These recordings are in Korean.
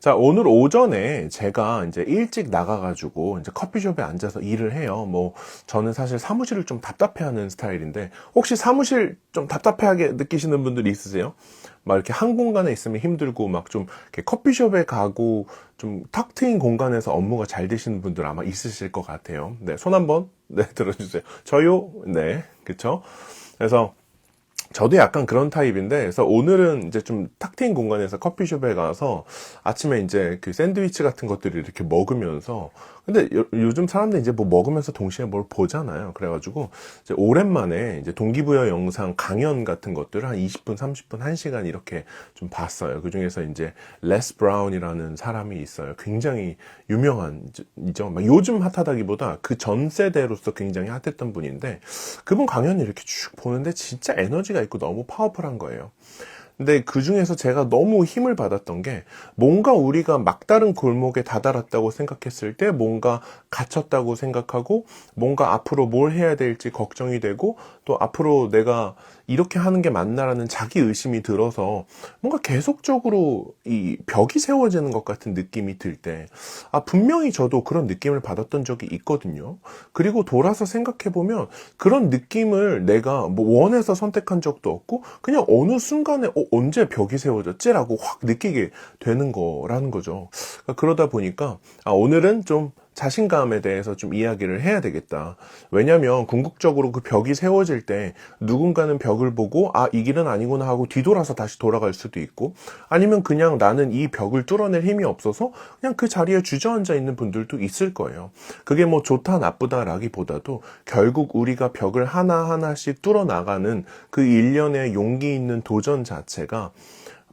자, 오늘 오전에 제가 이제 일찍 나가가지고 이제 커피숍에 앉아서 일을 해요. 뭐, 저는 사실 사무실을 좀 답답해하는 스타일인데, 혹시 사무실 좀 답답해하게 느끼시는 분들이 있으세요? 막 이렇게 한 공간에 있으면 힘들고, 막 좀 이렇게 커피숍에 가고, 좀 탁 트인 공간에서 업무가 잘 되시는 분들 아마 있으실 것 같아요. 네, 손 한번, 네, 들어주세요. 저요? 네, 그쵸? 그래서, 저도 약간 그런 타입인데, 그래서 오늘은 이제 좀 탁 트인 공간에서 커피숍에 가서 아침에 이제 그 샌드위치 같은 것들을 이렇게 먹으면서, 근데 요즘 사람들이 이제 뭐 먹으면서 동시에 뭘 보잖아요. 그래가지고 이제 오랜만에 이제 동기부여 영상 강연 같은 것들을 한 20분, 30분, 1시간 이렇게 좀 봤어요. 그 중에서 이제 레스 브라운이라는 사람이 있어요. 굉장히 유명한 이죠. 막 요즘 핫하다기보다 그 전 세대로서 굉장히 핫했던 분인데, 그분 강연을 이렇게 쭉 보는데 진짜 에너지가 있고 너무 파워풀한 거예요. 근데 그 중에서 제가 너무 힘을 받았던 게, 뭔가 우리가 막다른 골목에 다다랐다고 생각했을 때 뭔가 갇혔다고 생각하고, 뭔가 앞으로 뭘 해야 될지 걱정이 되고, 또 앞으로 내가 이렇게 하는 게 맞나라는 자기 의심이 들어서 뭔가 계속적으로 이 벽이 세워지는 것 같은 느낌이 들 때, 분명히 저도 그런 느낌을 받았던 적이 있거든요. 그리고 돌아서 생각해보면 그런 느낌을 내가 뭐 원해서 선택한 적도 없고, 그냥 어느 순간에 언제 벽이 세워졌지라고 확 느끼게 되는 거라는 거죠. 그러다 보니까 오늘은 좀 자신감에 대해서 좀 이야기를 해야 되겠다. 왜냐면 궁극적으로 그 벽이 세워질 때 누군가는 벽을 보고 이 길은 아니구나 하고 뒤돌아서 다시 돌아갈 수도 있고, 아니면 그냥 나는 이 벽을 뚫어낼 힘이 없어서 그냥 그 자리에 주저앉아 있는 분들도 있을 거예요. 그게 뭐 좋다 나쁘다라기보다도 결국 우리가 벽을 하나하나씩 뚫어나가는 그 일련의 용기 있는 도전 자체가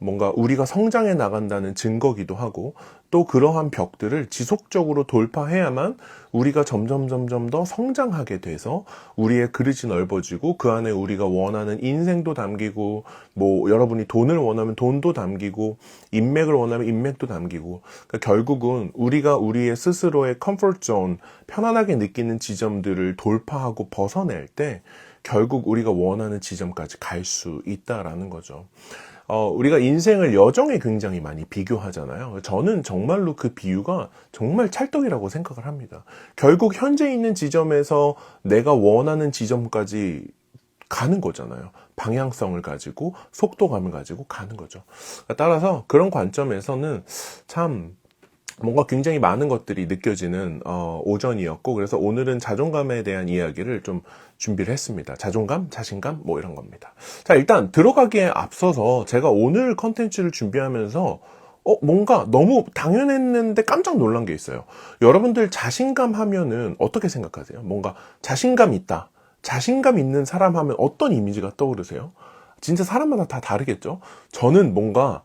뭔가 우리가 성장해 나간다는 증거기도 하고, 또 그러한 벽들을 지속적으로 돌파해야만 우리가 점점 더 성장하게 돼서 우리의 그릇이 넓어지고, 그 안에 우리가 원하는 인생도 담기고, 뭐 여러분이 돈을 원하면 돈도 담기고, 인맥을 원하면 인맥도 담기고, 그러니까 결국은 우리가 우리의 스스로의 컴포트 존, 편안하게 느끼는 지점들을 돌파하고 벗어낼 때 결국 우리가 원하는 지점까지 갈 수 있다라는 거죠. 우리가 인생을 여정에 굉장히 많이 비교하잖아요. 저는 정말로 그 비유가 정말 찰떡이라고 생각을 합니다. 결국 현재 있는 지점에서 내가 원하는 지점까지 가는 거잖아요. 방향성을 가지고 속도감을 가지고 가는 거죠. 따라서 그런 관점에서는 참 뭔가 굉장히 많은 것들이 느껴지는 오전이었고, 그래서 오늘은 자존감에 대한 이야기를 좀 준비를 했습니다. 자존감, 자신감 뭐 이런 겁니다. 자, 일단 들어가기에 앞서서 제가 오늘 컨텐츠를 준비하면서 뭔가 너무 당연했는데 깜짝 놀란 게 있어요. 여러분들 자신감 하면은 어떻게 생각하세요? 뭔가 자신감 있다, 자신감 있는 사람 하면 어떤 이미지가 떠오르세요? 진짜 사람마다 다 다르겠죠? 저는 뭔가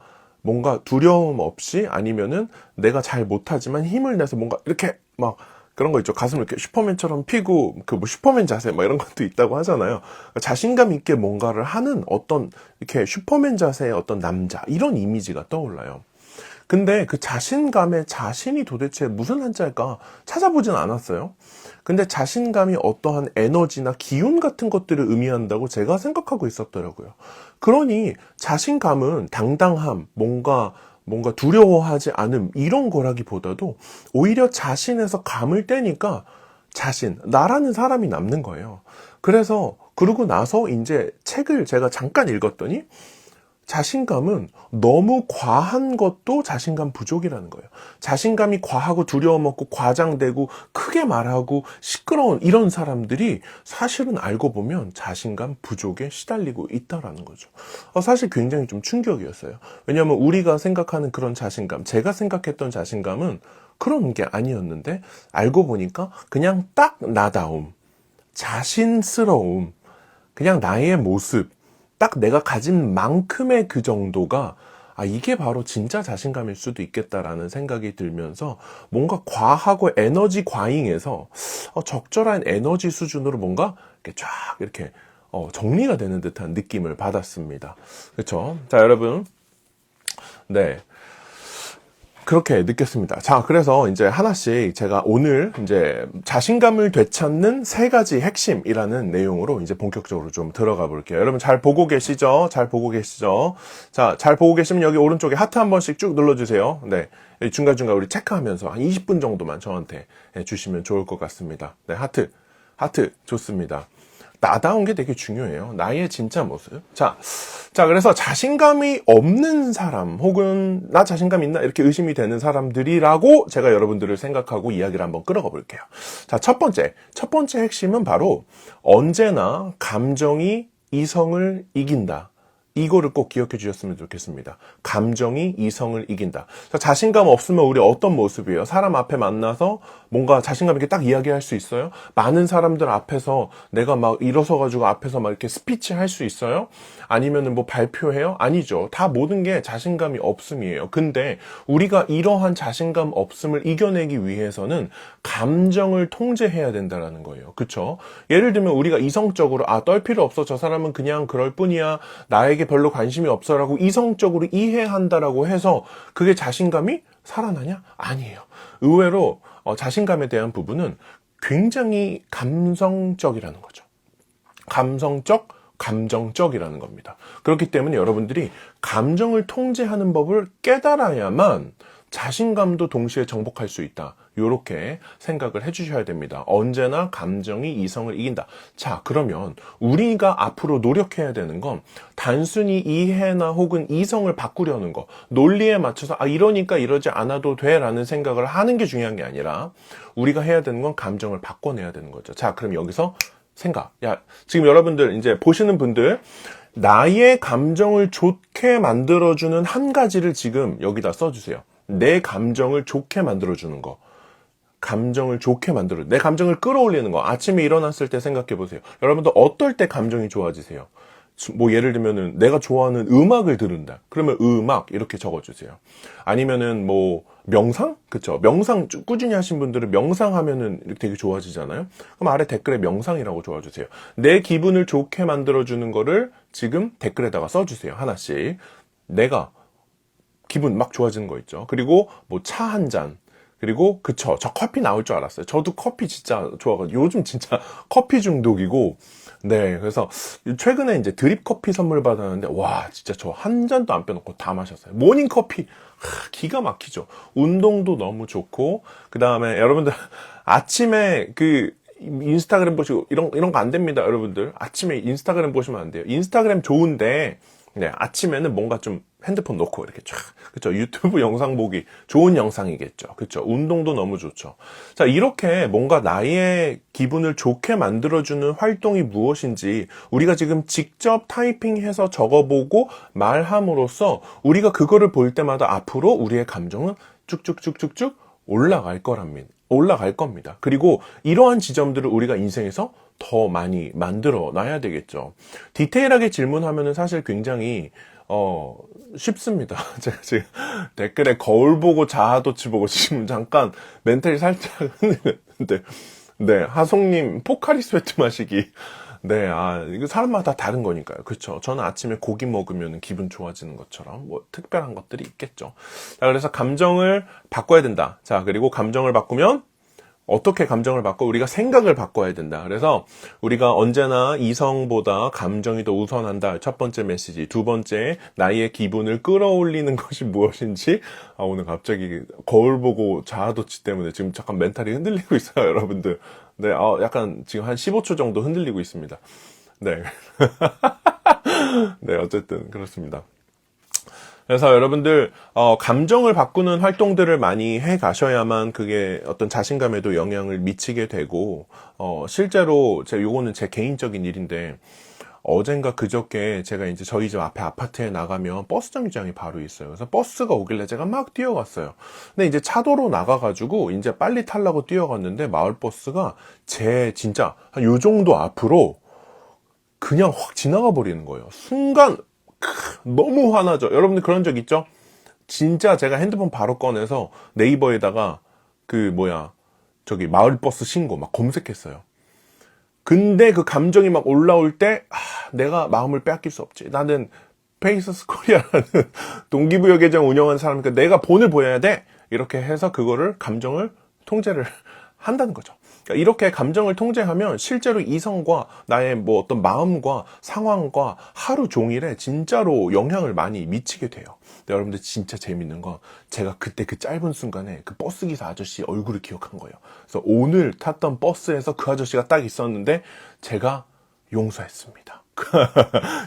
두려움 없이, 아니면은 내가 잘 못하지만 힘을 내서 뭔가 이렇게 막 그런 거 있죠. 가슴을 이렇게 슈퍼맨처럼 피고 그 뭐 슈퍼맨 자세 막 이런 것도 있다고 하잖아요. 자신감 있게 뭔가를 하는 어떤 이렇게 슈퍼맨 자세의 어떤 남자, 이런 이미지가 떠올라요. 근데 그 자신감의 자신이 도대체 무슨 한자일까 찾아보진 않았어요. 근데 자신감이 어떠한 에너지나 기운 같은 것들을 의미한다고 제가 생각하고 있었더라고요. 그러니 자신감은 당당함, 뭔가 두려워하지 않음, 이런 거라기보다도 오히려 자신에서 감을 떼니까 나라는 사람이 남는 거예요. 그래서 그러고 나서 이제 책을 제가 잠깐 읽었더니, 자신감은 너무 과한 것도 자신감 부족이라는 거예요. 자신감이 과하고 두려움 없고 과장되고 크게 말하고 시끄러운 이런 사람들이 사실은 알고 보면 자신감 부족에 시달리고 있다라는 거죠. 사실 굉장히 좀 충격이었어요. 왜냐하면 우리가 생각하는 그런 자신감, 제가 생각했던 자신감은 그런 게 아니었는데, 알고 보니까 그냥 딱 나다움, 자신스러움, 그냥 나의 모습, 딱 내가 가진 만큼의 그 정도가 이게 바로 진짜 자신감일 수도 있겠다라는 생각이 들면서, 뭔가 과하고 에너지 과잉에서 적절한 에너지 수준으로 뭔가 이렇게 쫙 이렇게 정리가 되는 듯한 느낌을 받았습니다. 그렇죠? 자, 여러분, 네. 그렇게 느꼈습니다. 자, 그래서 이제 하나씩 제가 오늘 이제 자신감을 되찾는 세 가지 핵심이라는 내용으로 이제 본격적으로 좀 들어가 볼게요. 여러분 잘 보고 계시죠? 잘 보고 계시죠? 자, 잘 보고 계시면 여기 오른쪽에 하트 한 번씩 쭉 눌러주세요. 네. 중간중간 우리 체크하면서 한 20분 정도만 저한테 주시면 좋을 것 같습니다. 네, 하트 좋습니다. 나다운 게 되게 중요해요. 나의 진짜 모습. 자, 그래서 자신감이 없는 사람, 혹은 나 자신감 있나? 이렇게 의심이 되는 사람들이라고 제가 여러분들을 생각하고 이야기를 한번 끌어가 볼게요. 자, 첫 번째 핵심은 바로 언제나 감정이 이성을 이긴다. 이거를 꼭 기억해 주셨으면 좋겠습니다. 감정이 이성을 이긴다. 자신감 없으면 우리 어떤 모습이에요? 사람 앞에 만나서 뭔가 자신감 있게 딱 이야기할 수 있어요? 많은 사람들 앞에서 내가 막 일어서가지고 앞에서 막 이렇게 스피치 할 수 있어요? 아니면은 뭐 발표해요? 아니죠. 다 모든 게 자신감이 없음이에요. 근데 우리가 이러한 자신감 없음을 이겨내기 위해서는 감정을 통제해야 된다는 거예요. 그쵸? 예를 들면 우리가 이성적으로 떨 필요 없어. 저 사람은 그냥 그럴 뿐이야. 나에게 별로 관심이 없어라고 이성적으로 이해한다라고 해서 그게 자신감이 살아나냐? 아니에요. 의외로 자신감에 대한 부분은 굉장히 감성적이라는 거죠. 감정적이라는 겁니다. 그렇기 때문에 여러분들이 감정을 통제하는 법을 깨달아야만 자신감도 동시에 정복할 수 있다. 이렇게 생각을 해주셔야 됩니다. 언제나 감정이 이성을 이긴다. 자, 그러면 우리가 앞으로 노력해야 되는 건 단순히 이해나 혹은 이성을 바꾸려는 거, 논리에 맞춰서 이러니까 이러지 않아도 돼라는 생각을 하는 게 중요한 게 아니라 우리가 해야 되는 건 감정을 바꿔내야 되는 거죠. 자, 그럼 여기서 지금 여러분들 이제 보시는 분들 나의 감정을 좋게 만들어주는 한 가지를 지금 여기다 써주세요. 내 감정을 좋게 만들어주는 거. 내 감정을 끌어올리는 거. 아침에 일어났을 때 생각해 보세요. 여러분들 어떨 때 감정이 좋아지세요? 뭐 예를 들면은 내가 좋아하는 음악을 들은다. 그러면 음악 이렇게 적어주세요. 아니면은 뭐 명상? 그쵸? 명상 꾸준히 하신 분들은 명상하면은 이렇게 되게 좋아지잖아요. 그럼 아래 댓글에 명상이라고 적어주세요. 내 기분을 좋게 만들어주는 거를 지금 댓글에다가 써주세요. 하나씩. 내가 기분 막 좋아지는 거 있죠. 그리고 뭐 차 한 잔. 그리고 저 커피 나올 줄 알았어요. 저도 커피 진짜 좋아가지고 요즘 진짜 커피 중독이고, 네, 그래서 최근에 이제 드립 커피 선물 받았는데 와, 진짜 저 한 잔도 안 빼놓고 다 마셨어요. 모닝 커피 기가 막히죠. 운동도 너무 좋고, 그 다음에 여러분들 아침에 인스타그램 보시고 이런 거 안 됩니다, 여러분들. 아침에 인스타그램 보시면 안 돼요. 인스타그램 좋은데 네, 아침에는 뭔가 좀 핸드폰 놓고 이렇게 그쵸? 유튜브 영상 보기 좋은 영상이겠죠. 그쵸? 운동도 너무 좋죠. 자, 이렇게 뭔가 나의 기분을 좋게 만들어주는 활동이 무엇인지 우리가 지금 직접 타이핑해서 적어보고 말함으로써 우리가 그거를 볼 때마다 앞으로 우리의 감정은 쭉쭉쭉쭉쭉 올라갈 겁니다. 그리고 이러한 지점들을 우리가 인생에서 더 많이 만들어 놔야 되겠죠. 디테일하게 질문하면은 사실 굉장히 쉽습니다. 제가 지금 댓글에 거울 보고 자아도취 보고 지금 잠깐 멘탈이 살짝 흔들렸는데, 네, 하송님 포카리 스웨트 마시기. 네, 이거 사람마다 다른 거니까요. 그쵸? 저는 아침에 고기 먹으면 기분 좋아지는 것처럼 뭐 특별한 것들이 있겠죠. 자, 그래서 감정을 바꿔야 된다. 자, 그리고 감정을 바꾸면 어떻게 감정을 바꿔? 우리가 생각을 바꿔야 된다. 그래서 우리가 언제나 이성보다 감정이 더 우선한다. 첫 번째 메시지. 두 번째, 나의 기분을 끌어올리는 것이 무엇인지. 오늘 갑자기 거울 보고 자아도취 때문에 지금 잠깐 멘탈이 흔들리고 있어요, 여러분들. 네, 약간 지금 한 15초 정도 흔들리고 있습니다. 네. 네, 어쨌든 그렇습니다. 그래서 여러분들 감정을 바꾸는 활동들을 많이 해 가셔야만 그게 어떤 자신감에도 영향을 미치게 되고 실제로 요거는 제 개인적인 일인데 어젠가 그저께 제가 이제 저희 집 앞에 아파트에 나가면 버스 정류장이 바로 있어요. 그래서 버스가 오길래 제가 막 뛰어갔어요. 근데 이제 차도로 나가가지고 이제 빨리 타려고 뛰어갔는데 마을버스가 진짜 한 요 정도 앞으로 그냥 확 지나가 버리는 거예요. 순간 너무 화나죠. 여러분들 그런 적 있죠? 진짜 제가 핸드폰 바로 꺼내서 네이버에다가 마을버스 신고 막 검색했어요. 근데 그 감정이 막 올라올 때 내가 마음을 빼앗길 수 없지. 나는 페이서스 코리아라는 동기부여 계정 운영하는 사람이니까 내가 본을 보여야 돼 이렇게 해서 그거를 감정을 통제를 한다는 거죠. 그러니까 이렇게 감정을 통제하면 실제로 이성과 나의 뭐 어떤 마음과 상황과 하루 종일에 진짜로 영향을 많이 미치게 돼요. 근데 여러분들 진짜 재밌는 건 제가 그때 그 짧은 순간에 그 버스기사 아저씨 얼굴을 기억한 거예요. 그래서 오늘 탔던 버스에서 그 아저씨가 딱 있었는데 제가 용서했습니다.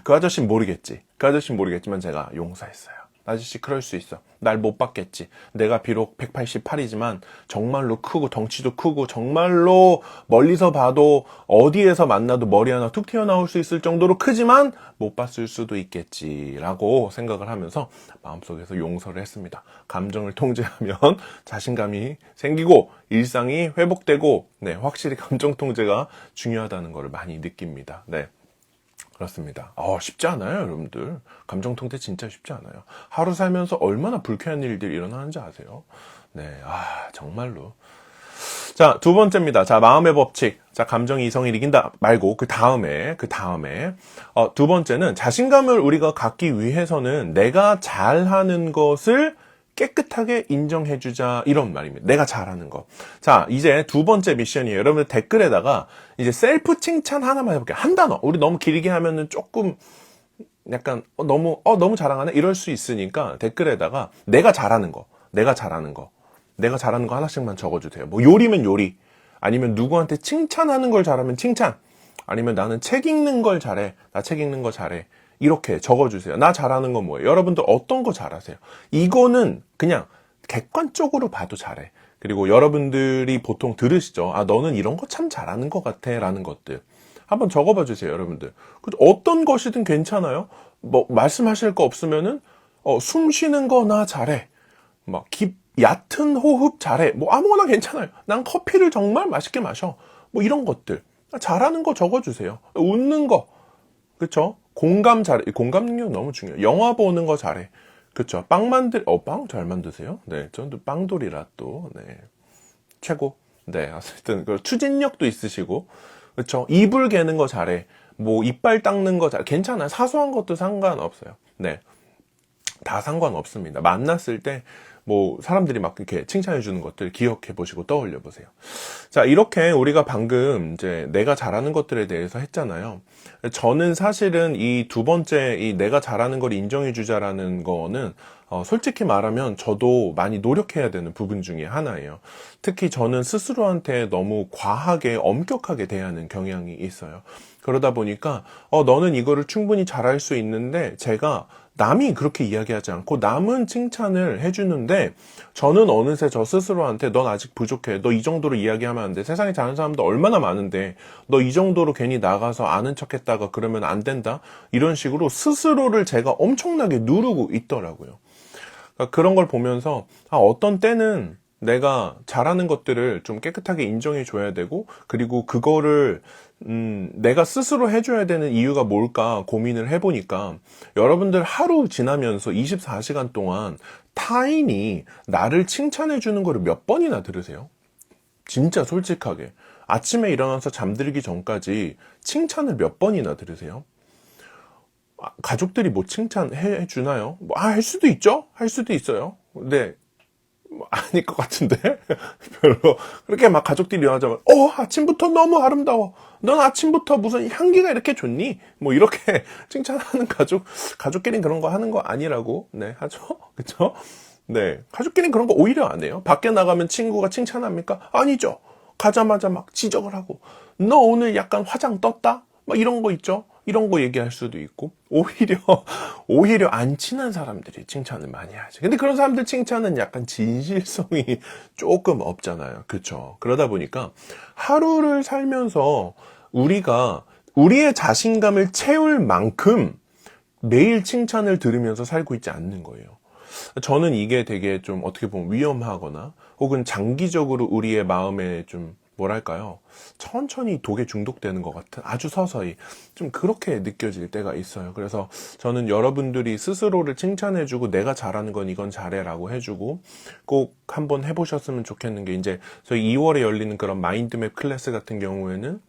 그 아저씨는 모르겠지. 그 아저씨는 모르겠지만 제가 용서했어요. 아저씨 그럴 수 있어. 날 못 봤겠지. 내가 비록 188이지만 정말로 크고 덩치도 크고 정말로 멀리서 봐도 어디에서 만나도 머리 하나 툭 튀어나올 수 있을 정도로 크지만 못 봤을 수도 있겠지라고 생각을 하면서 마음속에서 용서를 했습니다. 감정을 통제하면 자신감이 생기고 일상이 회복되고 네, 확실히 감정 통제가 중요하다는 것을 많이 느낍니다. 네. 그렇습니다. 쉽지 않아요, 여러분들. 감정 통제 진짜 쉽지 않아요. 하루 살면서 얼마나 불쾌한 일들이 일어나는지 아세요? 네, 정말로. 자, 두 번째입니다. 자, 마음의 법칙. 자, 감정이 이성을 이긴다 말고, 그 다음에, 두 번째는 자신감을 우리가 갖기 위해서는 내가 잘하는 것을 깨끗하게 인정해주자, 이런 말입니다. 내가 잘하는 거. 자, 이제 두 번째 미션이에요. 여러분들 댓글에다가 이제 셀프 칭찬 하나만 해볼게요. 한 단어. 우리 너무 길게 하면은 조금 약간 너무 자랑하네? 이럴 수 있으니까 댓글에다가 내가 잘하는 거 하나씩만 적어주세요. 뭐 요리면 요리, 아니면 누구한테 칭찬하는 걸 잘하면 칭찬, 아니면 나는 책 읽는 걸 잘해. 나 책 읽는 거 잘해. 이렇게 적어주세요. 나 잘하는 건 뭐예요? 여러분들 어떤 거 잘하세요? 이거는 그냥 객관적으로 봐도 잘해. 그리고 여러분들이 보통 들으시죠? 너는 이런 거 참 잘하는 것 같아 라는 것들 한번 적어봐 주세요, 여러분들. 어떤 것이든 괜찮아요. 뭐 말씀하실 거 없으면은 숨 쉬는 거 나 잘해. 막 얕은 호흡 잘해. 뭐 아무거나 괜찮아요. 난 커피를 정말 맛있게 마셔. 뭐 이런 것들 잘하는 거 적어주세요. 웃는 거, 그쵸? 공감 능력 너무 중요해요. 영화 보는 거 잘해. 그쵸? 빵 잘 만드세요? 네, 저는 빵돌이라 또, 네. 최고. 네, 어쨌든, 추진력도 있으시고, 그쵸? 이불 개는 거 잘해. 뭐, 이빨 닦는 거 잘해. 괜찮아요. 사소한 것도 상관없어요. 네. 다 상관없습니다. 만났을 때, 뭐, 사람들이 막 이렇게 칭찬해주는 것들 기억해 보시고 떠올려 보세요. 자, 이렇게 우리가 방금 이제 내가 잘하는 것들에 대해서 했잖아요. 저는 사실은 이 두 번째, 이 내가 잘하는 걸 인정해 주자라는 거는, 솔직히 말하면 저도 많이 노력해야 되는 부분 중에 하나예요. 특히 저는 스스로한테 너무 과하게, 엄격하게 대하는 경향이 있어요. 그러다 보니까, 너는 이거를 충분히 잘할 수 있는데, 제가 남이 그렇게 이야기하지 않고 남은 칭찬을 해주는데 저는 어느새 저 스스로한테 넌 아직 부족해. 너 이 정도로 이야기하면 안 돼. 세상에 잘하는 사람도 얼마나 많은데 너 이 정도로 괜히 나가서 아는 척했다가 그러면 안 된다. 이런 식으로 스스로를 제가 엄청나게 누르고 있더라고요. 그러니까 그런 걸 보면서 어떤 때는 내가 잘하는 것들을 좀 깨끗하게 인정해 줘야 되고 그리고 그거를 내가 스스로 해줘야 되는 이유가 뭘까 고민을 해보니까 여러분들 하루 지나면서 24시간 동안 타인이 나를 칭찬해 주는 거를 몇 번이나 들으세요? 진짜 솔직하게 아침에 일어나서 잠들기 전까지 칭찬을 몇 번이나 들으세요? 가족들이 뭐 칭찬해 주나요? 할 수도 있죠? 할 수도 있어요. 근데 아닐 것 같은데 별로 그렇게 막 가족들이 일어나자마자 아침부터 너무 아름다워. 넌 아침부터 무슨 향기가 이렇게 좋니? 뭐 이렇게 칭찬하는 가족끼리는 그런 거 하는 거 아니라고 네 하죠. 그쵸? 네, 가족끼리는 그런 거 오히려 안 해요. 밖에 나가면 친구가 칭찬합니까? 아니죠. 가자마자 막 지적을 하고 너 오늘 약간 화장 떴다? 막 이런 거 있죠. 이런 거 얘기할 수도 있고 오히려 안 친한 사람들이 칭찬을 많이 하죠. 근데 그런 사람들 칭찬은 약간 진실성이 조금 없잖아요. 그렇죠? 그러다 보니까 하루를 살면서 우리가 우리의 자신감을 채울 만큼 매일 칭찬을 들으면서 살고 있지 않는 거예요. 저는 이게 되게 좀 어떻게 보면 위험하거나 혹은 장기적으로 우리의 마음에 좀 뭐랄까요? 천천히 독에 중독되는 것 같은 아주 서서히 좀 그렇게 느껴질 때가 있어요. 그래서 저는 여러분들이 스스로를 칭찬해주고 내가 잘하는 건 이건 잘해라고 해주고 꼭 한번 해보셨으면 좋겠는 게 이제 저희 2월에 열리는 그런 마인드맵 클래스 같은 경우에는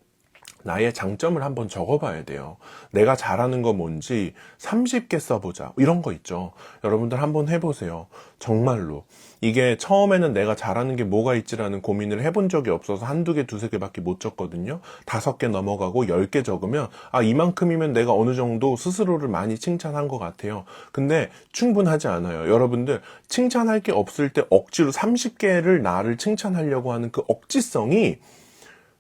나의 장점을 한번 적어봐야 돼요. 내가 잘하는 거 뭔지 30개 써보자. 이런 거 있죠. 여러분들 한번 해보세요. 정말로. 이게 처음에는 내가 잘하는 게 뭐가 있지라는 고민을 해본 적이 없어서 한두 개, 두세 개밖에 못 적거든요. 5개 넘어가고 10개 적으면 이만큼이면 내가 어느 정도 스스로를 많이 칭찬한 것 같아요. 근데 충분하지 않아요. 여러분들 칭찬할 게 없을 때 억지로 30개를 나를 칭찬하려고 하는 그 억지성이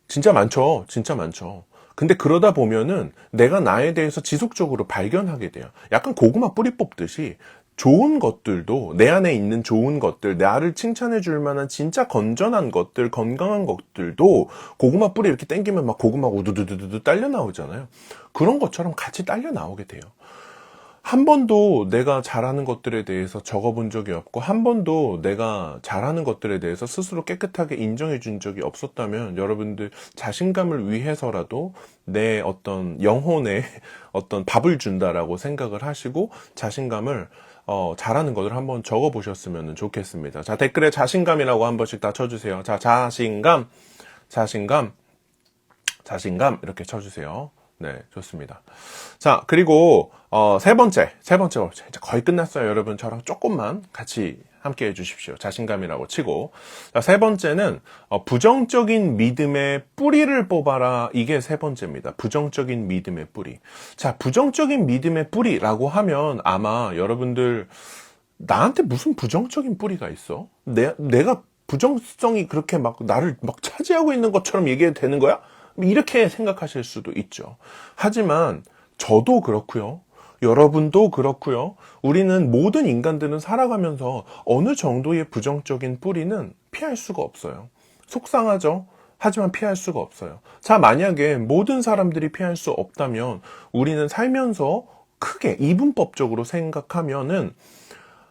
진짜 많죠. 진짜 많죠. 근데 그러다 보면은 내가 나에 대해서 지속적으로 발견하게 돼요. 약간 고구마 뿌리 뽑듯이 좋은 것들도, 내 안에 있는 좋은 것들, 나를 칭찬해 줄 만한 진짜 건전한 것들, 건강한 것들도 고구마 뿌리 이렇게 당기면 막 고구마가 우두두두두 딸려 나오잖아요. 그런 것처럼 같이 딸려 나오게 돼요. 한 번도 내가 잘하는 것들에 대해서 적어본 적이 없고, 한 번도 내가 잘하는 것들에 대해서 스스로 깨끗하게 인정해 준 적이 없었다면, 여러분들 자신감을 위해서라도 내 어떤 영혼에 어떤 밥을 준다라고 생각을 하시고, 자신감을 잘하는 것을 한번 적어보셨으면 좋겠습니다. 자, 댓글에 자신감이라고 한 번씩 다 쳐주세요. 자, 자신감, 자신감, 자신감 이렇게 쳐주세요. 네, 좋습니다. 자, 그리고 세 번째 이제 거의 끝났어요. 여러분 저랑 조금만 같이 함께 해주십시오. 자신감이라고 치고. 자, 세 번째는 부정적인 믿음의 뿌리를 뽑아라. 이게 세 번째입니다. 부정적인 믿음의 뿌리. 자, 부정적인 믿음의 뿌리라고 하면 아마 여러분들 나한테 무슨 부정적인 뿌리가 있어? 내가 부정성이 그렇게 막 나를 막 차지하고 있는 것처럼 얘기해도 되는 거야? 이렇게 생각하실 수도 있죠. 하지만 저도 그렇고요. 여러분도 그렇고요. 우리는 모든 인간들은 살아가면서 어느 정도의 부정적인 뿌리는 피할 수가 없어요. 속상하죠? 하지만 피할 수가 없어요. 자, 만약에 모든 사람들이 피할 수 없다면 우리는 살면서 크게 이분법적으로 생각하면은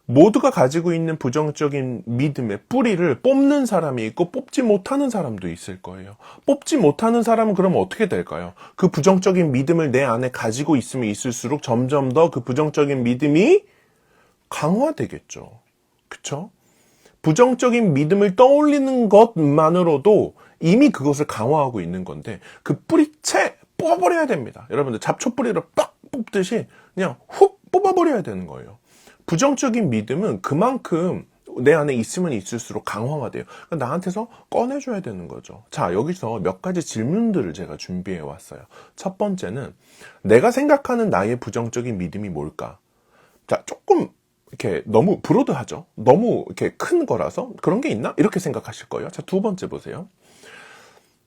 모두가 가지고 있는 부정적인 믿음의 뿌리를 뽑는 사람이 있고 뽑지 못하는 사람도 있을 거예요. 뽑지 못하는 사람은 그러면 어떻게 될까요? 그 부정적인 믿음을 내 안에 가지고 있으면 있을수록 점점 더 그 부정적인 믿음이 강화되겠죠. 그쵸? 부정적인 믿음을 떠올리는 것만으로도 이미 그것을 강화하고 있는 건데 그 뿌리채 뽑아버려야 됩니다. 여러분들 잡초뿌리를 빡 뽑듯이 그냥 훅 뽑아버려야 되는 거예요. 부정적인 믿음은 그만큼 내 안에 있으면 있을수록 강화가 돼요. 그러니까 나한테서 꺼내줘야 되는 거죠. 자, 여기서 몇 가지 질문들을 제가 준비해 왔어요. 첫 번째는 내가 생각하는 나의 부정적인 믿음이 뭘까? 자, 조금 이렇게 너무 브로드하죠? 너무 이렇게 큰 거라서 그런 게 있나? 이렇게 생각하실 거예요. 자, 두 번째 보세요.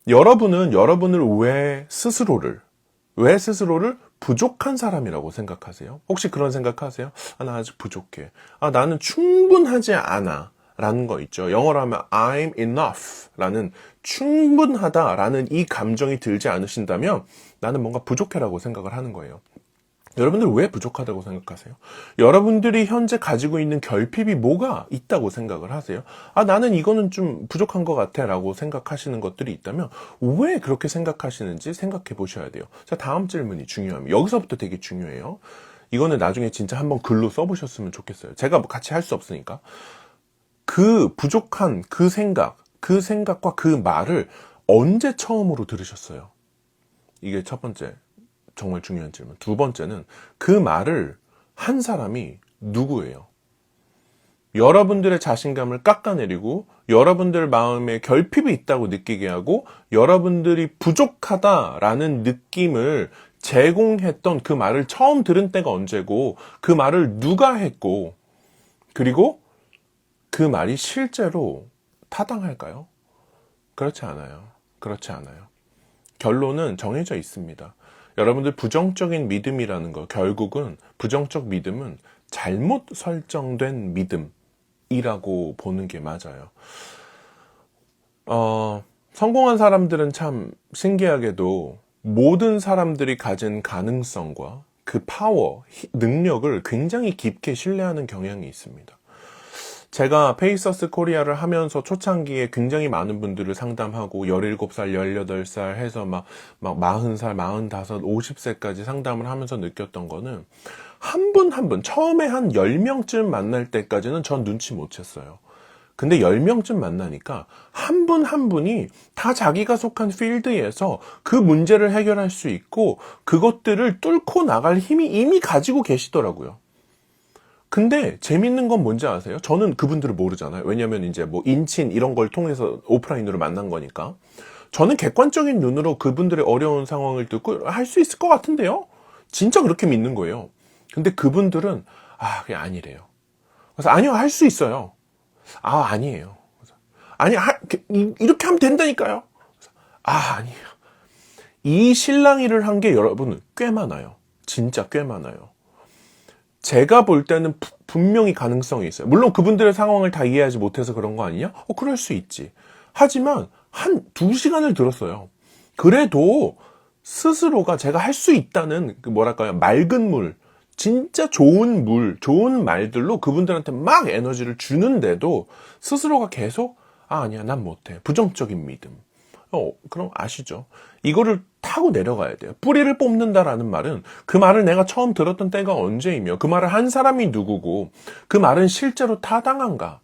여러분은 여러분을 왜 스스로를 부족한 사람이라고 생각하세요? 혹시 그런 생각하세요? 나 아직 부족해. 나는 충분하지 않아. 라는 거 있죠. 영어로 하면 I'm enough 라는 충분하다 라는 이 감정이 들지 않으신다면 나는 뭔가 부족해라고 생각을 하는 거예요. 여러분들 왜 부족하다고 생각하세요? 여러분들이 현재 가지고 있는 결핍이 뭐가 있다고 생각을 하세요? 나는 이거는 좀 부족한 것 같아 라고 생각하시는 것들이 있다면 왜 그렇게 생각하시는지 생각해 보셔야 돼요. 자, 다음 질문이 중요합니다. 여기서부터 되게 중요해요. 이거는 나중에 진짜 한번 글로 써보셨으면 좋겠어요. 제가 뭐 같이 할 수 없으니까. 그 부족한 그 생각과 그 말을 언제 처음으로 들으셨어요? 이게 첫 번째. 정말 중요한 질문. 두 번째는 그 말을 한 사람이 누구예요? 여러분들의 자신감을 깎아내리고 여러분들 마음에 결핍이 있다고 느끼게 하고 여러분들이 부족하다라는 느낌을 제공했던 그 말을 처음 들은 때가 언제고 그 말을 누가 했고 그리고 그 말이 실제로 타당할까요? 그렇지 않아요. 그렇지 않아요. 결론은 정해져 있습니다. 여러분들 부정적인 믿음이라는 거 결국은 부정적 믿음은 잘못 설정된 믿음이라고 보는 게 맞아요. 성공한 사람들은 참 신기하게도 모든 사람들이 가진 가능성과 그 파워, 능력을 굉장히 깊게 신뢰하는 경향이 있습니다. 제가 페이서스 코리아를 하면서 초창기에 굉장히 많은 분들을 상담하고 17살, 18살 해서 막 40살, 45, 50세까지 상담을 하면서 느꼈던 거는 한 분 한 분, 처음에 한 10명쯤 만날 때까지는 전 눈치 못 챘어요. 근데 10명쯤 만나니까 한 분 한 분이 다 자기가 속한 필드에서 그 문제를 해결할 수 있고 그것들을 뚫고 나갈 힘이 이미 가지고 계시더라고요. 근데 재밌는 건 뭔지 아세요? 저는 그분들을 모르잖아요. 왜냐면 이제 뭐 인친 이런 걸 통해서 오프라인으로 만난 거니까. 저는 객관적인 눈으로 그분들의 어려운 상황을 듣고 할 수 있을 것 같은데요? 진짜 그렇게 믿는 거예요. 근데 그분들은 그게 아니래요. 그래서 아니요, 할 수 있어요. 아니에요. 아니, 이렇게 하면 된다니까요. 아니에요. 이 실랑이를 한 게 여러분 꽤 많아요. 진짜 꽤 많아요. 제가 볼 때는 분명히 가능성이 있어요. 물론 그분들의 상황을 다 이해하지 못해서 그런 거 아니냐? 그럴 수 있지. 하지만 한 2시간을 들었어요. 그래도 스스로가 제가 할 수 있다는 그 뭐랄까요? 맑은 물, 진짜 좋은 물, 좋은 말들로 그분들한테 막 에너지를 주는데도 스스로가 계속 아니야, 난 못해. 부정적인 믿음. 그럼 아시죠? 이거를 타고 내려가야 돼요. 뿌리를 뽑는다라는 말은 그 말을 내가 처음 들었던 때가 언제이며 그 말을 한 사람이 누구고 그 말은 실제로 타당한가?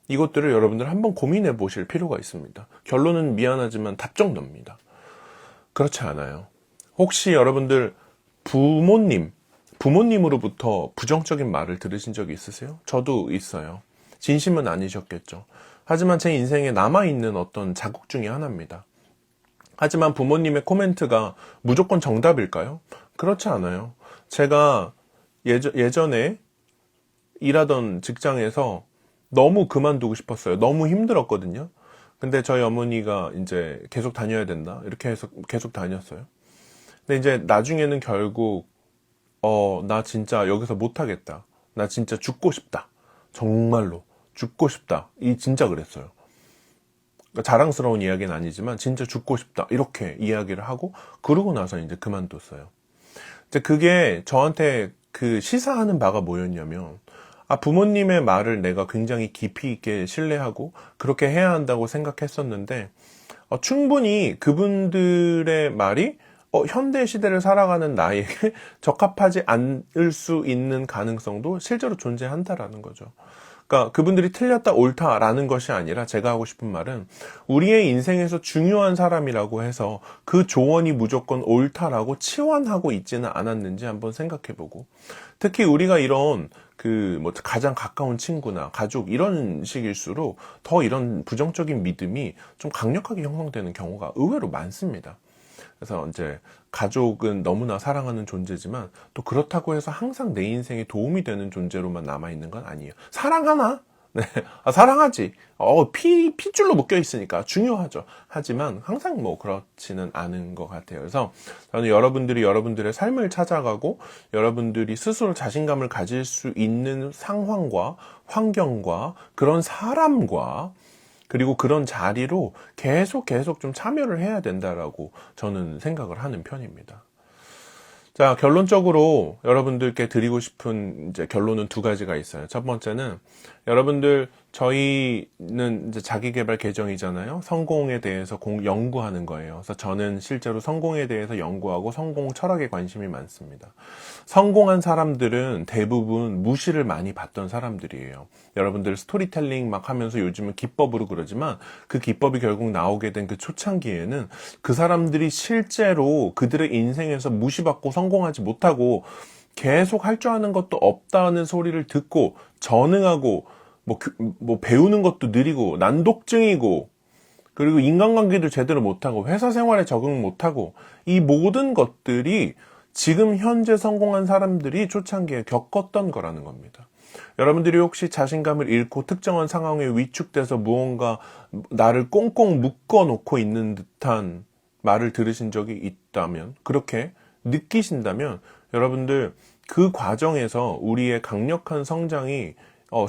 이것들을 여러분들 한번 고민해 보실 필요가 있습니다. 결론은 미안하지만 답정너입니다. 그렇지 않아요. 혹시 여러분들 부모님으로부터 부정적인 말을 들으신 적이 있으세요? 저도 있어요. 진심은 아니셨겠죠. 하지만 제 인생에 남아있는 어떤 자국 중에 하나입니다. 하지만 부모님의 코멘트가 무조건 정답일까요? 그렇지 않아요. 제가 예전에 일하던 직장에서 너무 그만두고 싶었어요. 너무 힘들었거든요. 근데 저희 어머니가 이제 계속 다녀야 된다. 이렇게 해서 계속 다녔어요. 근데 이제 나중에는 결국, 나 진짜 여기서 못하겠다. 나 진짜 죽고 싶다. 정말로. 죽고 싶다. 진짜 그랬어요. 그러니까 자랑스러운 이야기는 아니지만 진짜 죽고 싶다. 이렇게 이야기를 하고 그러고 나서 이제 그만뒀어요. 이제 그게 저한테 그 시사하는 바가 뭐였냐면 부모님의 말을 내가 굉장히 깊이 있게 신뢰하고 그렇게 해야 한다고 생각했었는데 충분히 그분들의 말이 현대 시대를 살아가는 나에게 적합하지 않을 수 있는 가능성도 실제로 존재한다라는 거죠. 그러니까 그분들이 틀렸다 옳다라는 것이 아니라 제가 하고 싶은 말은 우리의 인생에서 중요한 사람이라고 해서 그 조언이 무조건 옳다라고 치환하고 있지는 않았는지 한번 생각해보고 특히 우리가 이런 가장 가까운 친구나 가족 이런 식일수록 더 이런 부정적인 믿음이 좀 강력하게 형성되는 경우가 의외로 많습니다. 그래서 이제 가족은 너무나 사랑하는 존재지만 또 그렇다고 해서 항상 내 인생에 도움이 되는 존재로만 남아있는 건 아니에요. 사랑하나? 네. 사랑하지. 핏줄로 묶여 있으니까 중요하죠. 하지만 항상 그렇지는 않은 것 같아요. 그래서 저는 여러분들이 여러분들의 삶을 찾아가고 여러분들이 스스로 자신감을 가질 수 있는 상황과 환경과 그런 사람과 그리고 그런 자리로 계속 좀 참여를 해야 된다라고 저는 생각을 하는 편입니다. 자, 결론적으로 여러분들께 드리고 싶은 이제 결론은 2가지가 있어요. 첫 번째는 여러분들 저희는 이제 자기계발 계정이잖아요. 성공에 대해서 연구하는 거예요. 그래서 저는 실제로 성공에 대해서 연구하고 성공 철학에 관심이 많습니다. 성공한 사람들은 대부분 무시를 많이 받던 사람들이에요. 여러분들 스토리텔링 막 하면서 요즘은 기법으로 그러지만 그 기법이 결국 나오게 된 그 초창기에는 그 사람들이 실제로 그들의 인생에서 무시받고 성공하지 못하고 계속 할 줄 아는 것도 없다는 소리를 듣고 전응하고 배우는 것도 느리고 난독증이고 그리고 인간관계도 제대로 못하고 회사 생활에 적응 못하고 이 모든 것들이 지금 현재 성공한 사람들이 초창기에 겪었던 거라는 겁니다. 여러분들이 혹시 자신감을 잃고 특정한 상황에 위축돼서 무언가 나를 꽁꽁 묶어놓고 있는 듯한 말을 들으신 적이 있다면 그렇게 느끼신다면 여러분들 그 과정에서 우리의 강력한 성장이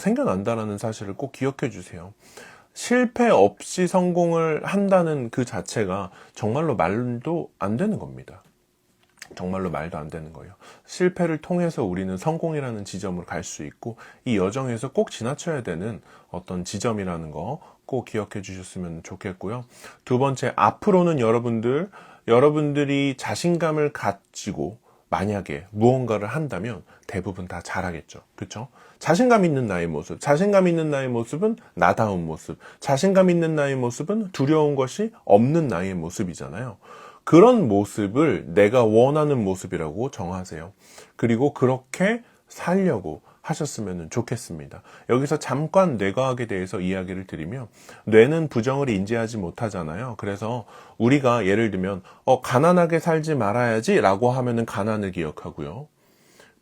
생겨난다는 사실을 꼭 기억해 주세요. 실패 없이 성공을 한다는 그 자체가 정말로 말도 안 되는 겁니다. 정말로 말도 안 되는 거예요. 실패를 통해서 우리는 성공이라는 지점으로 갈 수 있고 이 여정에서 꼭 지나쳐야 되는 어떤 지점이라는 거 꼭 기억해 주셨으면 좋겠고요. 2번째, 앞으로는 여러분들이 자신감을 가지고 만약에 무언가를 한다면 대부분 다 잘하겠죠. 그렇죠? 자신감 있는 나의 모습, 자신감 있는 나의 모습은 나다운 모습, 자신감 있는 나의 모습은 두려운 것이 없는 나의 모습이잖아요. 그런 모습을 내가 원하는 모습이라고 정하세요. 그리고 그렇게 살려고 하셨으면 좋겠습니다. 여기서 잠깐 뇌과학에 대해서 이야기를 드리면, 뇌는 부정을 인지하지 못하잖아요. 그래서 우리가 예를 들면 가난하게 살지 말아야지 라고 하면은 가난을 기억하고요,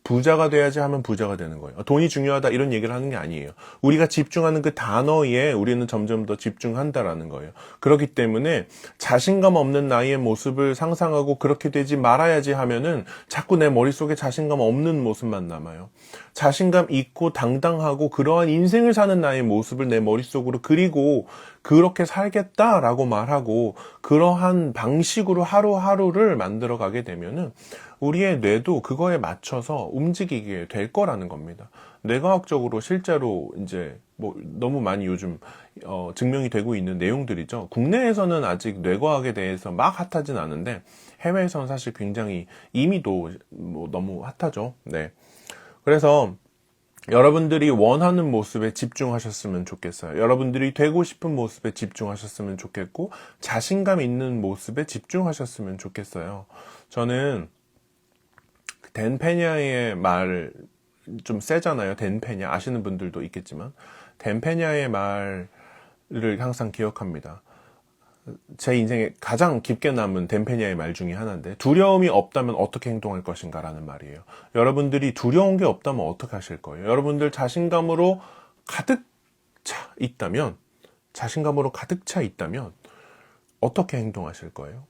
부자가 돼야지 하면 부자가 되는 거예요. 돈이 중요하다 이런 얘기를 하는 게 아니에요. 우리가 집중하는 그 단어에 우리는 점점 더 집중한다라는 거예요. 그렇기 때문에 자신감 없는 나의 모습을 상상하고 그렇게 되지 말아야지 하면은 자꾸 내 머릿속에 자신감 없는 모습만 남아요. 자신감 있고 당당하고 그러한 인생을 사는 나의 모습을 내 머릿속으로 그리고 그렇게 살겠다라고 말하고 그러한 방식으로 하루하루를 만들어 가게 되면은 우리의 뇌도 그거에 맞춰서 움직이게 될 거라는 겁니다. 뇌과학적으로 실제로 이제 뭐 너무 많이 요즘 증명이 되고 있는 내용들이죠. 국내에서는 아직 뇌과학에 대해서 막 핫하진 않은데 해외에서는 사실 굉장히 이미도 뭐 너무 핫하죠. 네. 그래서 여러분들이 원하는 모습에 집중하셨으면 좋겠어요. 여러분들이 되고 싶은 모습에 집중하셨으면 좋겠고 자신감 있는 모습에 집중하셨으면 좋겠어요. 저는 댄페냐의 말 좀 세잖아요. 댄페냐 아시는 분들도 있겠지만 댄페냐의 말을 항상 기억합니다. 제 인생에 가장 깊게 남은 댄페냐의 말 중에 하나인데, 두려움이 없다면 어떻게 행동할 것인가 라는 말이에요. 여러분들이 두려운 게 없다면 어떻게 하실 거예요? 여러분들 자신감으로 가득 차 있다면 어떻게 행동하실 거예요?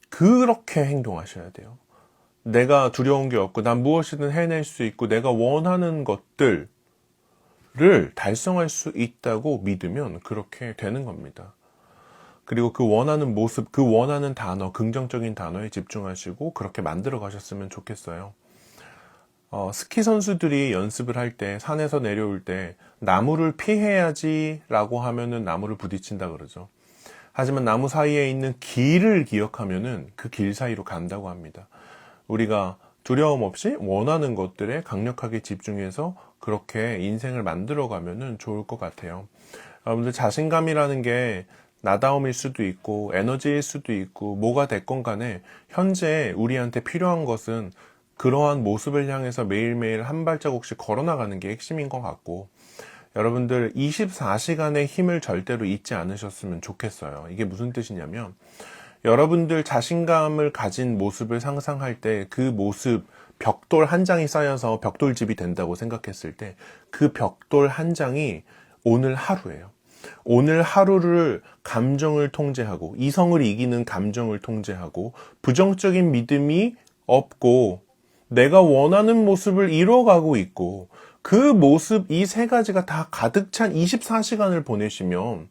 그렇게 행동하셔야 돼요. 내가 두려운 게 없고 난 무엇이든 해낼 수 있고 내가 원하는 것들을 달성할 수 있다고 믿으면 그렇게 되는 겁니다. 그리고 그 원하는 모습, 그 원하는 단어, 긍정적인 단어에 집중하시고 그렇게 만들어 가셨으면 좋겠어요. 스키 선수들이 연습을 할 때, 산에서 내려올 때 나무를 피해야지 라고 하면은 나무를 부딪힌다 그러죠. 하지만 나무 사이에 있는 길을 기억하면은 그 길 사이로 간다고 합니다. 우리가 두려움 없이 원하는 것들에 강력하게 집중해서 그렇게 인생을 만들어 가면은 좋을 것 같아요. 여러분들 자신감이라는 게 나다움일 수도 있고 에너지일 수도 있고 뭐가 됐건 간에 현재 우리한테 필요한 것은 그러한 모습을 향해서 매일매일 한 발자국씩 걸어나가는 게 핵심인 것 같고, 여러분들 24시간의 힘을 절대로 잊지 않으셨으면 좋겠어요. 이게 무슨 뜻이냐면, 여러분들 자신감을 가진 모습을 상상할 때 그 모습, 벽돌 한 장이 쌓여서 벽돌집이 된다고 생각했을 때 그 벽돌 한 장이 오늘 하루예요. 오늘 하루를 감정을 통제하고 이성을 이기는 감정을 통제하고 부정적인 믿음이 없고 내가 원하는 모습을 이뤄가고 있고 그 모습, 이 세 가지가 다 가득 찬 24시간을 보내시면,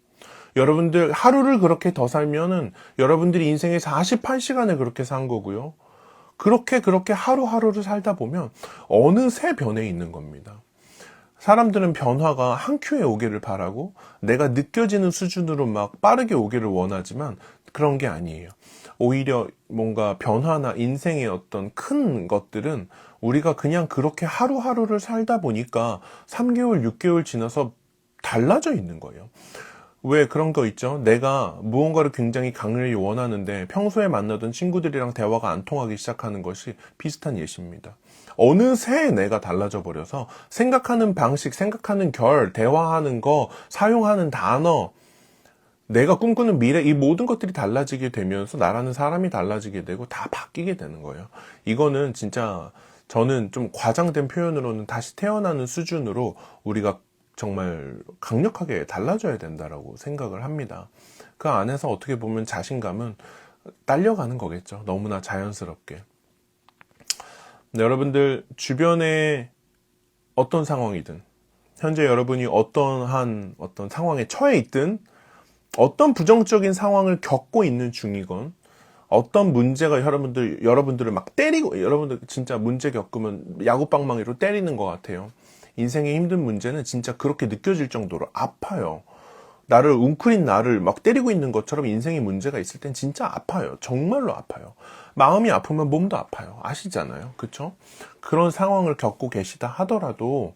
여러분들 하루를 그렇게 더 살면은 여러분들이 인생의 48시간을 그렇게 산 거고요. 그렇게 하루하루를 살다 보면 어느새 변해 있는 겁니다. 사람들은 변화가 한 큐에 오기를 바라고 내가 느껴지는 수준으로 막 빠르게 오기를 원하지만 그런 게 아니에요. 오히려 뭔가 변화나 인생의 어떤 큰 것들은 우리가 그냥 그렇게 하루하루를 살다 보니까 3개월, 6개월 지나서 달라져 있는 거예요. 왜 그런 거 있죠? 내가 무언가를 굉장히 강렬히 원하는데 평소에 만나던 친구들이랑 대화가 안 통하기 시작하는 것이 비슷한 예시입니다. 어느새 내가 달라져 버려서 생각하는 방식, 생각하는 결, 대화하는 거, 사용하는 단어, 내가 꿈꾸는 미래, 이 모든 것들이 달라지게 되면서 나라는 사람이 달라지게 되고 다 바뀌게 되는 거예요. 이거는 진짜 저는 좀 과장된 표현으로는 다시 태어나는 수준으로 우리가 정말 강력하게 달라져야 된다라고 생각을 합니다. 그 안에서 어떻게 보면 자신감은 딸려가는 거겠죠. 너무나 자연스럽게. 여러분들 주변에 어떤 상황이든, 현재 여러분이 어떤 상황에 처해 있든, 어떤 부정적인 상황을 겪고 있는 중이건, 어떤 문제가 여러분들을 막 때리고, 여러분들 진짜 문제 겪으면 야구방망이로 때리는 것 같아요. 인생의 힘든 문제는 진짜 그렇게 느껴질 정도로 아파요. 나를 웅크린 나를 막 때리고 있는 것처럼 인생에 문제가 있을 땐 진짜 아파요. 정말로 아파요. 마음이 아프면 몸도 아파요. 아시잖아요. 그쵸? 그런 상황을 겪고 계시다 하더라도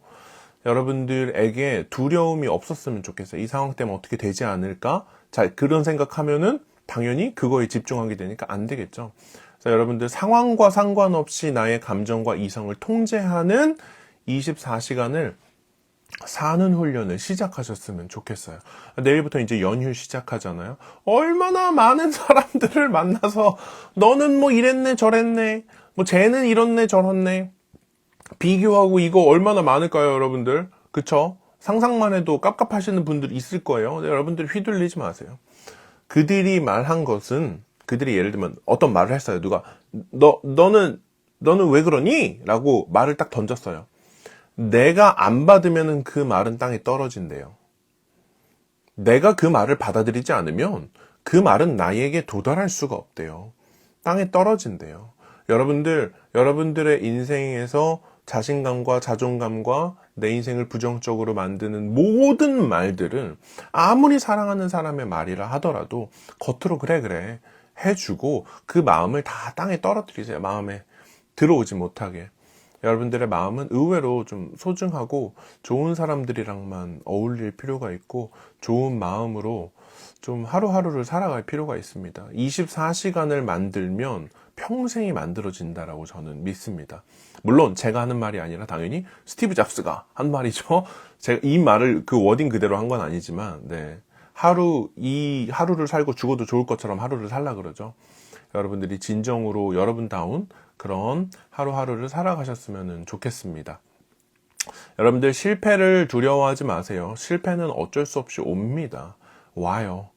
여러분들에게 두려움이 없었으면 좋겠어요. 이 상황 때문에 어떻게 되지 않을까? 자, 그런 생각하면은 당연히 그거에 집중하게 되니까 안 되겠죠. 그래서 여러분들 상황과 상관없이 나의 감정과 이성을 통제하는 24시간을 사는 훈련을 시작하셨으면 좋겠어요. 내일부터 이제 연휴 시작하잖아요. 얼마나 많은 사람들을 만나서 너는 뭐 이랬네 저랬네 뭐 쟤는 이렇네 저렇네 비교하고 이거 얼마나 많을까요, 여러분들? 그쵸? 상상만 해도 깝깝하시는 분들 있을 거예요. 여러분들 휘둘리지 마세요. 그들이 말한 것은, 그들이 예를 들면 어떤 말을 했어요. 누가, 너는 왜 그러니? 라고 말을 딱 던졌어요. 내가 안 받으면 그 말은 땅에 떨어진대요. 내가 그 말을 받아들이지 않으면 그 말은 나에게 도달할 수가 없대요. 땅에 떨어진대요. 여러분들의 인생에서 자신감과 자존감과 내 인생을 부정적으로 만드는 모든 말들은 아무리 사랑하는 사람의 말이라 하더라도 겉으로 그래 해주고 그 마음을 다 땅에 떨어뜨리세요. 마음에 들어오지 못하게. 여러분들의 마음은 의외로 좀 소중하고 좋은 사람들이랑만 어울릴 필요가 있고 좋은 마음으로 좀 하루하루를 살아갈 필요가 있습니다. 24시간을 만들면 평생이 만들어진다라고 저는 믿습니다. 물론 제가 하는 말이 아니라 당연히 스티브 잡스가 한 말이죠. 제가 이 말을 그 워딩 그대로 한 건 아니지만, 네. 이 하루를 살고 죽어도 좋을 것처럼 하루를 살라 그러죠. 여러분들이 진정으로 여러분다운 그런 하루하루를 살아가셨으면 좋겠습니다. 여러분들 실패를 두려워하지 마세요. 실패는 어쩔 수 없이 옵니다. 와요.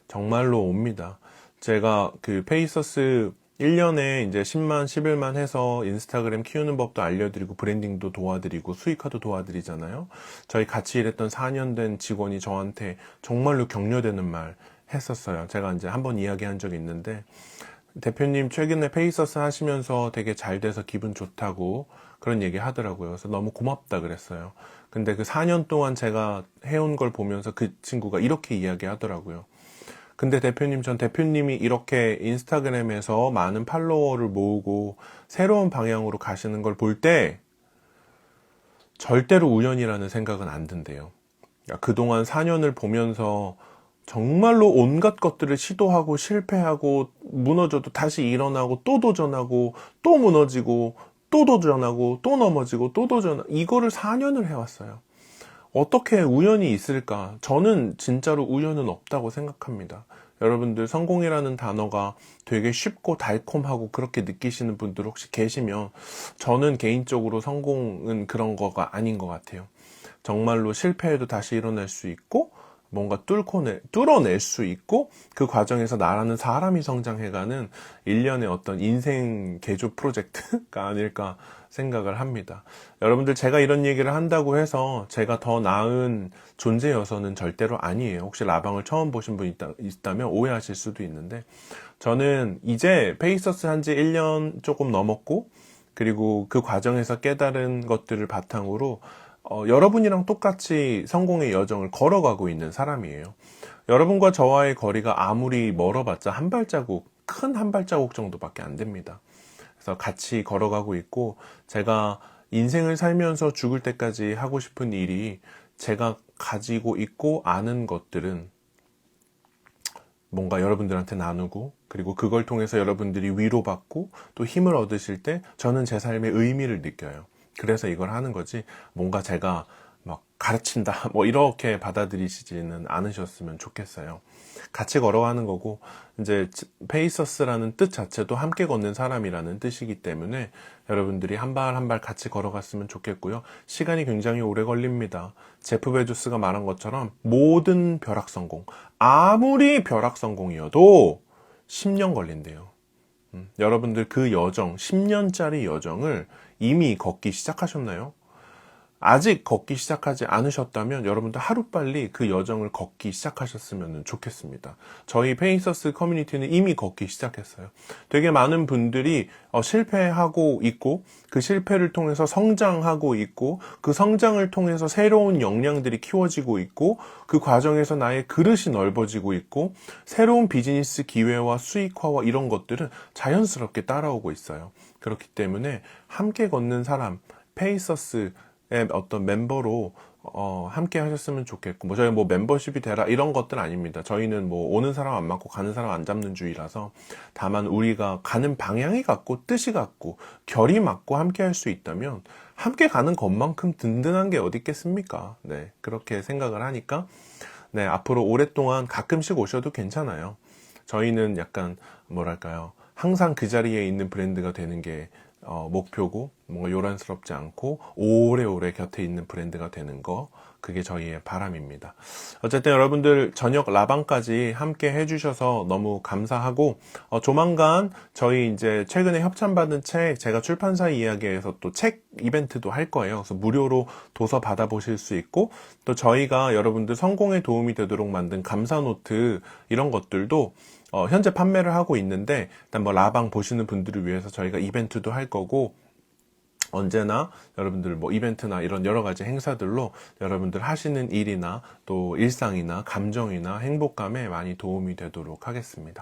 정말로 옵니다. 제가 그 페이서스 1년에 이제 10만, 11만 해서 인스타그램 키우는 법도 알려드리고 브랜딩도 도와드리고 수익화도 도와드리잖아요. 저희 같이 일했던 4년 된 직원이 저한테 정말로 격려되는 말 했었어요. 제가 이제 한번 이야기한 적이 있는데, 대표님 최근에 페이서스 하시면서 되게 잘 돼서 기분 좋다고 그런 얘기 하더라고요. 그래서 너무 고맙다 그랬어요. 근데 그 4년 동안 제가 해온 걸 보면서 그 친구가 이렇게 이야기 하더라고요. 근데 대표님, 전 대표님이 이렇게 인스타그램에서 많은 팔로워를 모으고 새로운 방향으로 가시는 걸 볼 때 절대로 우연이라는 생각은 안 든대요. 그동안 4년을 보면서 정말로 온갖 것들을 시도하고 실패하고 무너져도 다시 일어나고 또 도전하고 또 무너지고 또 도전하고 또 넘어지고 또 도전하고 이거를 4년을 해왔어요. 어떻게 우연이 있을까? 저는 진짜로 우연은 없다고 생각합니다. 여러분들 성공이라는 단어가 되게 쉽고 달콤하고 그렇게 느끼시는 분들 혹시 계시면 저는 개인적으로 성공은 그런 거가 아닌 것 같아요. 정말로 실패해도 다시 일어날 수 있고 뭔가 뚫어낼 수 있고 그 과정에서 나라는 사람이 성장해가는 일련의 어떤 인생 개조 프로젝트가 아닐까 생각을 합니다. 여러분들 제가 이런 얘기를 한다고 해서 제가 더 나은 존재여서는 절대로 아니에요. 혹시 라방을 처음 보신 분 있다면 오해하실 수도 있는데 저는 이제 페이서스 한지 1년 조금 넘었고 그리고 그 과정에서 깨달은 것들을 바탕으로 여러분이랑 똑같이 성공의 여정을 걸어가고 있는 사람이에요. 여러분과 저와의 거리가 아무리 멀어봤자 큰 한 발자국 정도밖에 안 됩니다. 그래서 같이 걸어가고 있고 제가 인생을 살면서 죽을 때까지 하고 싶은 일이 제가 가지고 있고 아는 것들은 뭔가 여러분들한테 나누고 그리고 그걸 통해서 여러분들이 위로받고 또 힘을 얻으실 때 저는 제 삶의 의미를 느껴요. 그래서 이걸 하는 거지 뭔가 제가 막 가르친다 뭐 이렇게 받아들이시지는 않으셨으면 좋겠어요. 같이 걸어가는 거고 이제 페이서스라는 뜻 자체도 함께 걷는 사람이라는 뜻이기 때문에 여러분들이 한 발 한 발 같이 걸어갔으면 좋겠고요. 시간이 굉장히 오래 걸립니다. 제프 베조스가 말한 것처럼 모든 벼락 성공, 아무리 벼락 성공이어도 10년 걸린대요. 여러분들 그 여정, 10년짜리 여정을 이미 걷기 시작하셨나요? 아직 걷기 시작하지 않으셨다면 여러분들 하루빨리 그 여정을 걷기 시작하셨으면 좋겠습니다. 저희 페이서스 커뮤니티는 이미 걷기 시작했어요. 되게 많은 분들이 실패하고 있고 그 실패를 통해서 성장하고 있고 그 성장을 통해서 새로운 역량들이 키워지고 있고 그 과정에서 나의 그릇이 넓어지고 있고 새로운 비즈니스 기회와 수익화와 이런 것들은 자연스럽게 따라오고 있어요. 그렇기 때문에 함께 걷는 사람, 페이서스의 어떤 멤버로 함께 하셨으면 좋겠고, 뭐 저희 뭐 멤버십이 되라 이런 것들 아닙니다. 저희는 뭐 오는 사람 안 맞고 가는 사람 안 잡는 주의라서, 다만 우리가 가는 방향이 같고 뜻이 같고 결이 맞고 함께 할 수 있다면 함께 가는 것만큼 든든한 게 어디 있겠습니까? 네, 그렇게 생각을 하니까 네, 앞으로 오랫동안 가끔씩 오셔도 괜찮아요. 저희는 약간 뭐랄까요, 항상 그 자리에 있는 브랜드가 되는 게 목표고, 뭔가 요란스럽지 않고 오래오래 곁에 있는 브랜드가 되는 거, 그게 저희의 바람입니다. 어쨌든 여러분들 저녁 라방까지 함께 해주셔서 너무 감사하고, 조만간 저희 이제 최근에 협찬받은 책, 제가 출판사 이야기에서 또 책 이벤트도 할 거예요. 그래서 무료로 도서 받아보실 수 있고, 또 저희가 여러분들 성공에 도움이 되도록 만든 감사노트 이런 것들도 현재 판매를 하고 있는데, 일단 뭐 라방 보시는 분들을 위해서 저희가 이벤트도 할 거고, 언제나 여러분들 뭐 이벤트나 이런 여러 가지 행사들로 여러분들 하시는 일이나 또 일상이나 감정이나 행복감에 많이 도움이 되도록 하겠습니다.